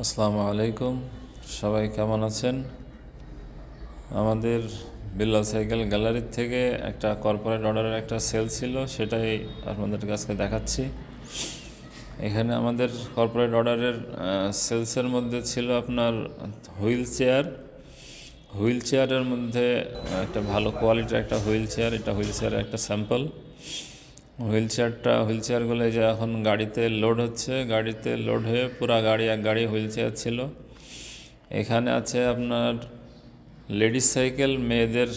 আসসালামু আলাইকুম, সবাই কেমন আছেন? আমাদের বিল্লাল সাইকেল গ্যালারির থেকে একটা কর্পোরেট অর্ডারের একটা সেল ছিল, সেটাই আপনাদের কাছে দেখাচ্ছি। এখানে আমাদের কর্পোরেট অর্ডারের সেলসের মধ্যে ছিল আপনার হুইল চেয়ারের মধ্যে একটা ভালো কোয়ালিটির একটা হুইল চেয়ার। এটা হুইল চেয়ারের একটা স্যাম্পল। হুইল চেয়ারগুলো যে এখন গাড়িতে লোড হচ্ছে, গাড়িতে লোড হয়ে পুরা গাড়ি এক গাড়ি হুইল চেয়ার ছিল। এখানে আছে আপনার লেডিস সাইকেল, মেয়েদের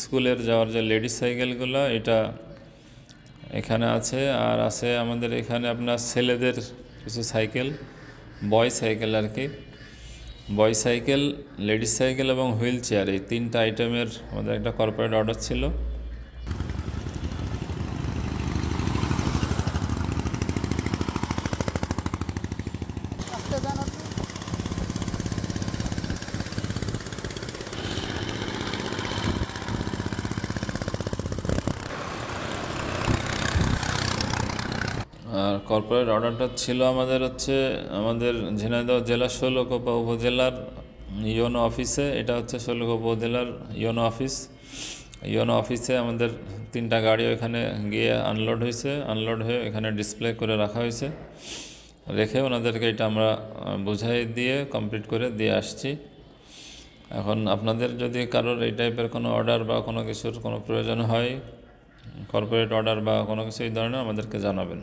স্কুলের যাওয়ার যে লেডিস সাইকেলগুলো, এটা এখানে আছে। আর আছে আমাদের এখানে আপনার ছেলেদের কিছু সাইকেল, বয় সাইকেল আর কি। বয় সাইকেল, লেডিস সাইকেল এবং হুইল চেয়ার, এই তিনটা আইটেমের আমাদের একটা কর্পোরেট অর্ডার ছিল। আর কর্পোরেট অর্ডারটা ছিল আমাদের ঝিনাইদহ জেলার শৈলকুপা উপজেলার ইওনো অফিসে। এটা হচ্ছে শৈলকুপা উপজেলার ইওনো অফিস। ইওনো অফিসে আমাদের তিনটা গাড়ি ওখানে গিয়ে আনলোড হয়েছে। আনলোড হয়ে এখানে ডিসপ্লে করে রাখা হয়েছে। রেখে ওনাদেরকে এটা আমরা বুঝাই দিয়ে কমপ্লিট করে দিয়ে আসছি। এখন আপনাদের যদি কারোর এই টাইপের কোনো অর্ডার বা কোনো কিছুর কোনো প্রয়োজন হয়, কর্পোরেট অর্ডার বা কোনো কিছু এই ধরনের, আমাদেরকে জানাবেন।